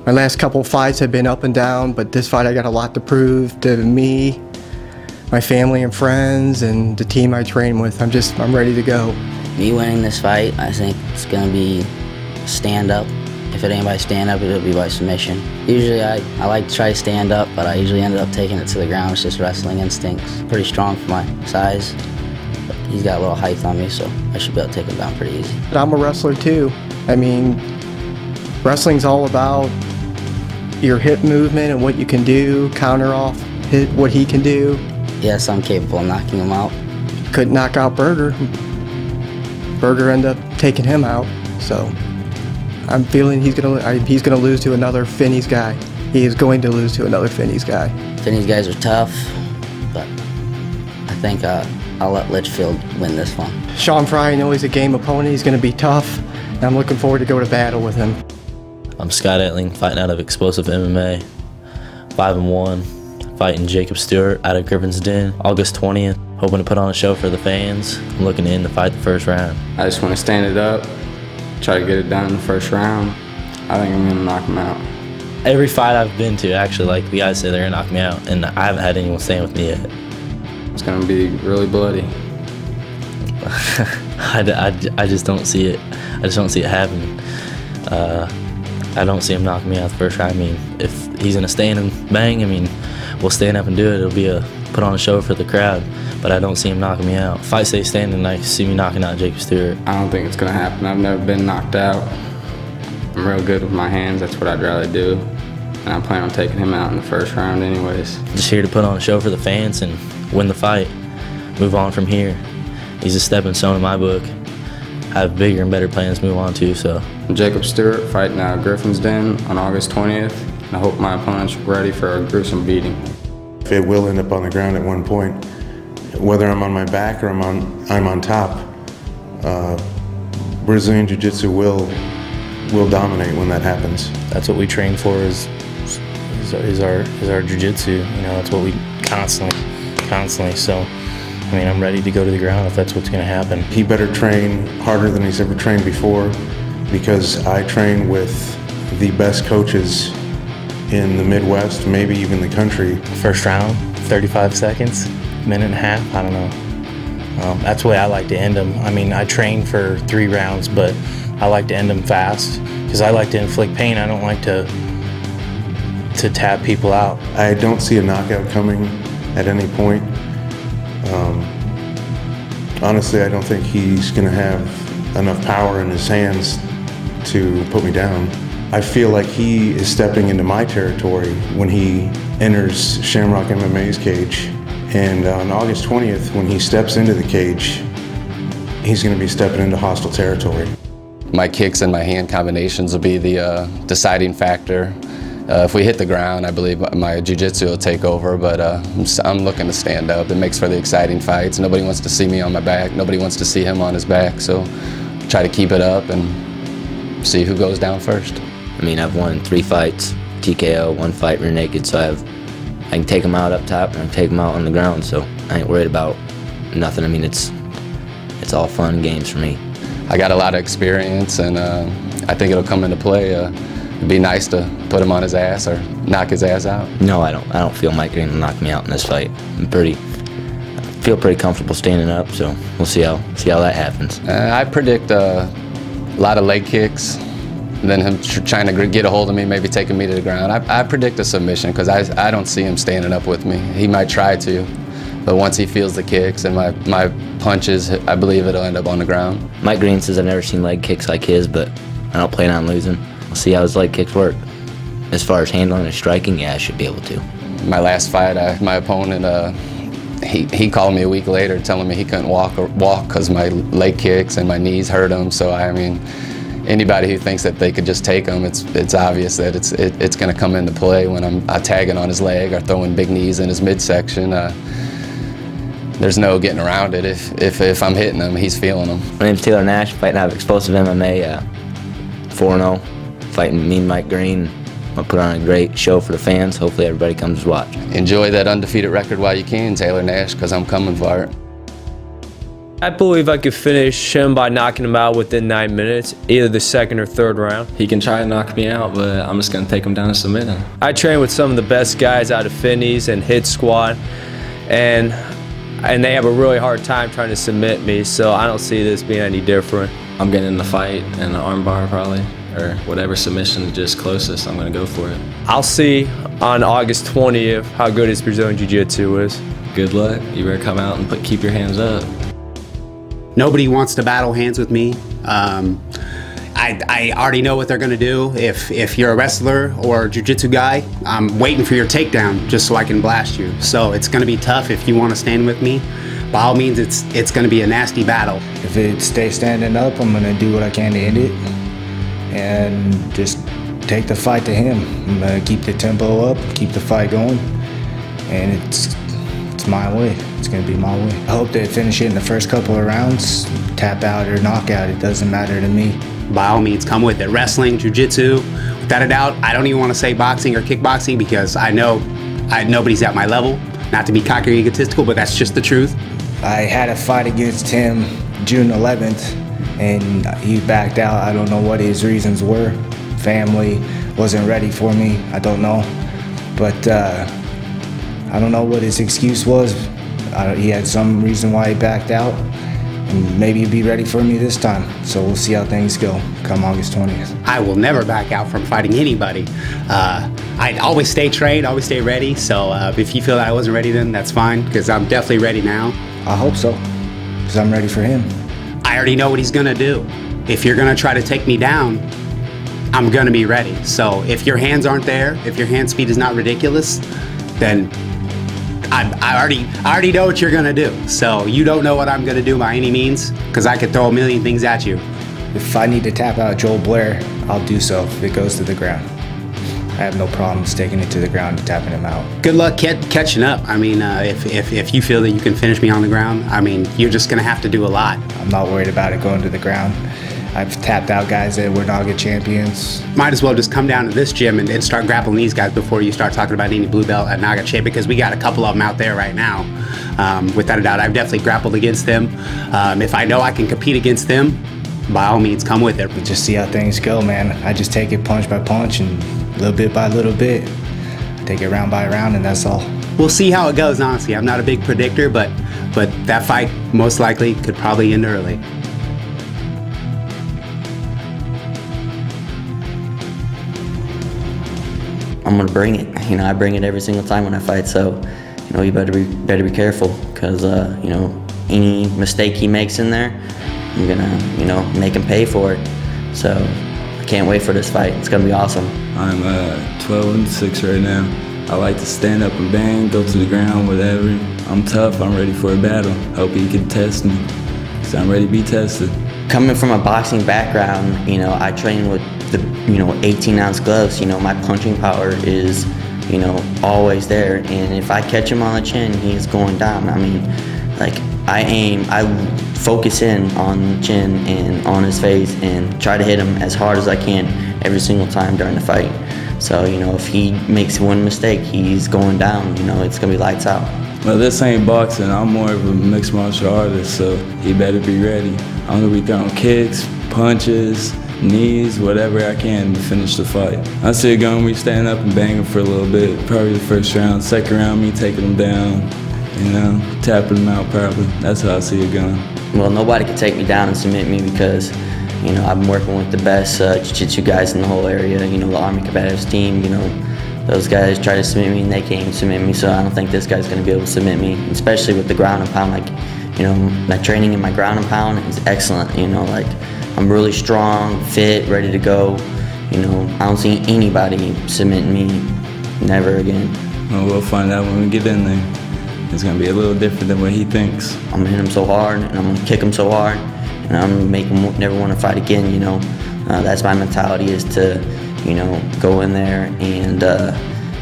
My last couple fights have been up and down, but this fight I got a lot to prove to me, my family and friends, and the team I train with. I'm ready to go. Me winning this fight, I think it's going to be stand-up. If it ain't by stand-up, it'll be by submission. Usually I like to try to stand up, but I usually ended up taking it to the ground. It's just wrestling instincts. Pretty strong for my size, but he's got a little height on me, so I should be able to take him down pretty easy. But I'm a wrestler too. I mean, wrestling's all about your hip movement and what you can do, counter off, hit what he can do. Yes, I'm capable of knocking him out. Couldn't knock out Berger. Berger ended up taking him out, so I'm feeling he's gonna lose to another Finney's guy. He is going to lose to another Finney's guy. Finney's guys are tough, but I think I'll let Litchfield win this one. Sean Fry, I know he's a game opponent. He's going to be tough, and I'm looking forward to go to battle with him. I'm Scott Etling, fighting out of Explosive MMA, 5-1, fighting Jacob Stewart out of Griffin's Den, August 20th. Hoping to put on a show for the fans. I'm looking to end the fight the first round. I just want to stand it up, try to get it done in the first round. I think I'm going to knock him out. Every fight I've been to, actually, like the guys say they're going to knock me out, and I haven't had anyone stand with me yet. It's going to be really bloody. I just don't see it. I just don't see it happening. I don't see him knocking me out the first round. I mean, if he's going to stand and bang, I mean, we'll stand up and do it. It'll be put on a show for the crowd, but I don't see him knocking me out. If I stay standing, I see me knocking out Jacob Stewart. I don't think it's going to happen. I've never been knocked out. I'm real good with my hands. That's what I'd rather do. And I plan on taking him out in the first round anyways. Just here to put on a show for the fans and win the fight. Move on from here. He's a stepping stone in my book. I have bigger and better plans to move on to, so. Jacob Stewart fighting out of Griffin's Den on August 20th. And I hope my opponent's ready for a gruesome beating. It will end up on the ground at one point. Whether I'm on my back or I'm on top, Brazilian Jiu-Jitsu will dominate when that happens. That's what we train for is our Jiu-Jitsu. You know, that's what we constantly. So, I mean, I'm ready to go to the ground if that's what's going to happen. He better train harder than he's ever trained before, because I train with the best coaches in the Midwest, maybe even the country. First round, 35 seconds, minute and a half, I don't know. That's the way I like to end them. I mean, I train for 3 rounds, but I like to end them fast because I like to inflict pain. I don't like to tap people out. I don't see a knockout coming at any point. Honestly, I don't think he's going to have enough power in his hands to put me down. I feel like he is stepping into my territory when he enters Shamrock MMA's cage. And on August 20th, when he steps into the cage, he's going to be stepping into hostile territory. My kicks and my hand combinations will be the deciding factor. If we hit the ground, I believe my jiu-jitsu will take over, but I'm looking to stand up. It makes for the exciting fights. Nobody wants to see me on my back. Nobody wants to see him on his back, so try to keep it up and see who goes down first. I mean, I've won 3 fights, TKO, 1 fight rear naked, so I can take him out up top and I can take him out on the ground, so I ain't worried about nothing. I mean, it's all fun games for me. I got a lot of experience, and I think it'll come into play. It'd be nice to put him on his ass or knock his ass out. No, I don't. I don't feel Mike Green will knock me out in this fight. I feel pretty comfortable standing up, so we'll see how that happens. I predict a lot of leg kicks, then him trying to get a hold of me, maybe taking me to the ground. I predict a submission because I don't see him standing up with me. He might try to, but once he feels the kicks and my punches, I believe it'll end up on the ground. Mike Green says I've never seen leg kicks like his, but I don't plan on losing. We'll see how his leg kicks work. As far as handling and striking, yeah, I should be able to. My last fight, my opponent, he called me a week later telling me he couldn't walk because my leg kicks and my knees hurt him. So I mean, anybody who thinks that they could just take him, it's obvious that it's going to come into play when I'm tagging on his leg or throwing big knees in his midsection. There's no getting around it. If I'm hitting him, he's feeling them. My name's Taylor Nash, fighting out of Explosive MMA, 4-0, fighting me and Mike Green. I'll put on a great show for the fans. Hopefully everybody comes to watch. Enjoy that undefeated record while you can, Taylor Nash, because I'm coming for it. I believe I could finish him by knocking him out within 9 minutes, either the second or third round. He can try to knock me out, but I'm just going to take him down and submit him. I train with some of the best guys out of Finney's and Hit Squad, and they have a really hard time trying to submit me, so I don't see this being any different. I'm getting in the fight and the arm bar probably, or whatever submission is just closest, I'm going to go for it. I'll see on August 20th how good his Brazilian Jiu-Jitsu is. Good luck. You better come out and keep your hands up. Nobody wants to battle hands with me. I already know what they're gonna do. If you're a wrestler or a jiu-jitsu guy, I'm waiting for your takedown just so I can blast you. So it's gonna be tough if you wanna stand with me. By all means, it's gonna be a nasty battle. If it stays standing up, I'm gonna do what I can to end it and just take the fight to him. I'm gonna keep the tempo up, keep the fight going, and it's my way. It's gonna be my way. I hope to finish it in the first couple of rounds, tap out or knockout, it doesn't matter to me. By all means, come with it. Wrestling, jiu-jitsu, without a doubt. I don't even want to say boxing or kickboxing because I know nobody's at my level. Not to be cocky or egotistical, but that's just the truth. I had a fight against him June 11th, and he backed out. I don't know what his reasons were. Family wasn't ready for me. I don't know, but I don't know what his excuse was. He had some reason why he backed out, and maybe he'd be ready for me this time. So we'll see how things go come August 20th. I will never back out from fighting anybody. I always stay trained, always stay ready. So if you feel that I wasn't ready then, that's fine, because I'm definitely ready now. I hope so, because I'm ready for him. I already know what he's gonna do. If you're gonna try to take me down, I'm gonna be ready. So if your hands aren't there, if your hand speed is not ridiculous, then I already know what you're gonna do. So you don't know what I'm gonna do by any means, because I could throw a million things at you. If I need to tap out Joel Blair, I'll do so if it goes to the ground. I have no problems taking it to the ground and tapping him out. Good luck catching up. I mean, if you feel that you can finish me on the ground, I mean, you're just gonna have to do a lot. I'm not worried about it going to the ground. I've tapped out guys that were Naga champions. Might as well just come down to this gym and start grappling these guys before you start talking about any blue belt at Naga champ, because we got a couple of them out there right now. Without a doubt, I've definitely grappled against them. If I know I can compete against them, by all means, come with it. Just see how things go, man. I just take it punch by punch and little bit by little bit. Take it round by round, and that's all. We'll see how it goes, honestly. I'm not a big predictor, but that fight most likely could probably end early. I'm gonna bring it. You know, I bring it every single time when I fight. So, you know, you better be careful, because you know, any mistake he makes in there, I'm gonna, you know, make him pay for it. So, I can't wait for this fight. It's gonna be awesome. I'm 12-6 right now. I like to stand up and bang, go to the ground, whatever. I'm tough. I'm ready for a battle. Hope he can test me, because I'm ready to be tested. Coming from a boxing background, you know, I train with the, you know, 18-ounce gloves. You know, my punching power is, you know, always there. And if I catch him on the chin, he's going down. I mean, like, I focus in on the chin and on his face and try to hit him as hard as I can every single time during the fight. So, you know, if he makes one mistake, he's going down. You know, it's gonna be lights out. Well, this ain't boxing. I'm more of a mixed martial artist, so he better be ready. I'm gonna be throwing kicks, punches, knees, whatever I can to finish the fight. I see it going, we stand up and banging for a little bit, probably the first round. Second round, me taking him down, you know, tapping him out probably. That's how I see it going. Well, nobody can take me down and submit me, because, you know, I've been working with the best jiu-jitsu guys in the whole area. You know, the Army Combatives team, you know, those guys try to submit me and they can't even submit me, so I don't think this guy's gonna be able to submit me, especially with the ground and pound. Like, you know, my training in my ground and pound is excellent, you know, like, I'm really strong, fit, ready to go. You know, I don't see anybody submitting me, never again. Well, we'll find out when we get in there. It's gonna be a little different than what he thinks. I'm gonna hit him so hard, and I'm gonna kick him so hard, and I'm gonna make him never want to fight again, you know. That's my mentality, is to, you know, go in there and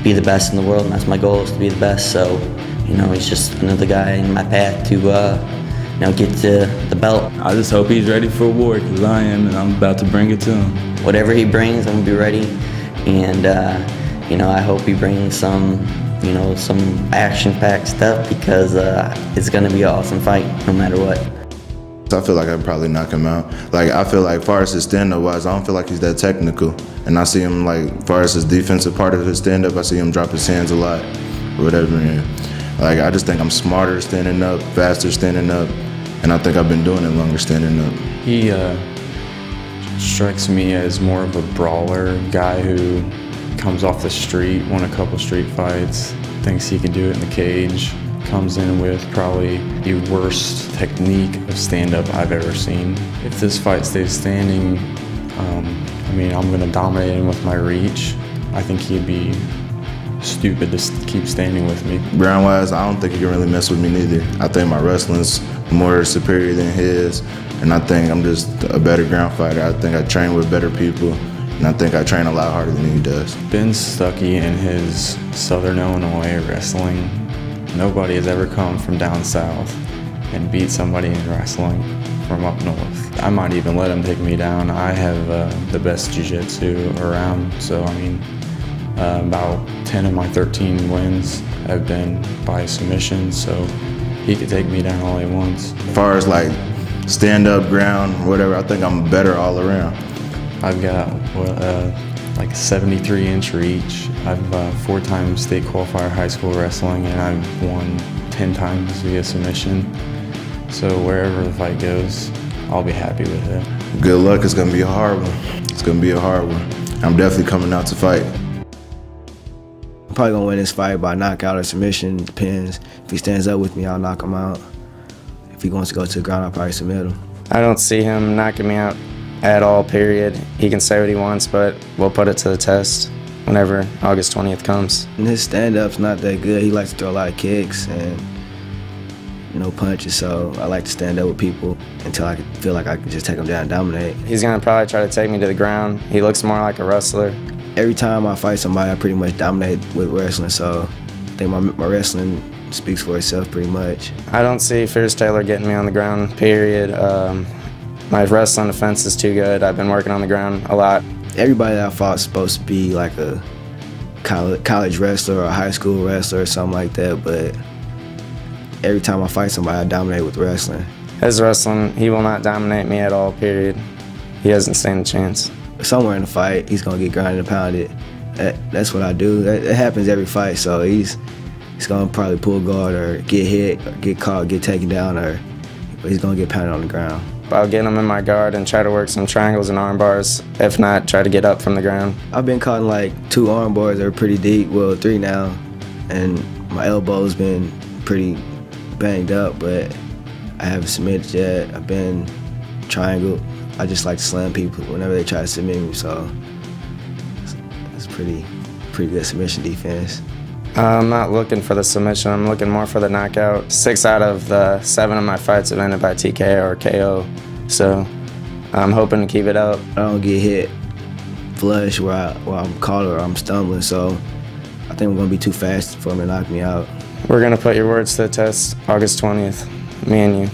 be the best in the world, and that's my goal, is to be the best. So, you know, he's just another guy in my path to, you know, get to the belt. I just hope he's ready for war, because I am, and I'm about to bring it to him. Whatever he brings, I'm gonna be ready, and you know, I hope he brings some, you know, some action-packed stuff, because it's gonna be an awesome fight, no matter what. I feel like I'd probably knock him out. Like, I feel like, as far as his stand-up wise, I don't feel like he's that technical. And I see him, like, as far as his defensive part of his stand-up, I see him drop his hands a lot, or whatever. And, like, I just think I'm smarter standing up, faster standing up, and I think I've been doing it longer standing up. He strikes me as more of a brawler, guy who comes off the street, won a couple street fights, thinks he can do it in the cage. Comes in with probably the worst technique of stand-up I've ever seen. If this fight stays standing, I mean, I'm gonna dominate him with my reach. I think he'd be stupid to keep standing with me. Ground-wise, I don't think he can really mess with me neither. I think my wrestling's more superior than his, and I think I'm just a better ground fighter. I think I train with better people, and I think I train a lot harder than he does. Ben Stuckey in his Southern Illinois wrestling. Nobody has ever come from down south and beat somebody in wrestling from up north. I might even let him take me down. I have the best jiu-jitsu around, so I mean, about 10 of my 13 wins have been by submission, so he could take me down all he wants. As far as like stand-up, ground, whatever, I think I'm better all around. I've got like a 73-inch reach. I've 4-time state qualifier high school wrestling, and I've won 10 times via submission. So wherever the fight goes, I'll be happy with it. Good luck, it's gonna be a hard one. It's gonna be a hard one. I'm definitely coming out to fight. I'm probably gonna win this fight by knockout or submission, depends. If he stands up with me, I'll knock him out. If he wants to go to the ground, I'll probably submit him. I don't see him knocking me out at all, period. He can say what he wants, but we'll put it to the test whenever August 20th comes. And his stand-up's not that good. He likes to throw a lot of kicks and punches, so I like to stand up with people until I feel like I can just take them down and dominate. He's gonna probably try to take me to the ground. He looks more like a wrestler. Every time I fight somebody, I pretty much dominate with wrestling, so I think my wrestling speaks for itself pretty much. I don't see Fierce Taylor getting me on the ground, period. My wrestling defense is too good. I've been working on the ground a lot. Everybody that I fought is supposed to be like a college wrestler or a high school wrestler or something like that, but every time I fight somebody, I dominate with wrestling. His wrestling, he will not dominate me at all, period. He doesn't stand a chance. Somewhere in the fight, he's gonna get grinded and pounded. That's what I do. That happens every fight, so he's gonna probably pull guard or get hit, or get caught, get taken down, or he's gonna get pounded on the ground. I'll get him in my guard and try to work some triangles and arm bars. If not, try to get up from the ground. I've been caught in like 2 arm bars that are pretty deep, well 3 now, and my elbow's been pretty banged up, but I haven't submitted yet. I've been triangle. I just like to slam people whenever they try to submit me, so it's pretty good submission defense. I'm not looking for the submission, I'm looking more for the knockout. 6 out of the 7 of my fights have ended by TKO or KO, so I'm hoping to keep it up. I don't get hit flush where I'm caught or I'm stumbling, so I think we're gonna be too fast for him to knock me out. We're gonna put your words to the test August 20th, me and you.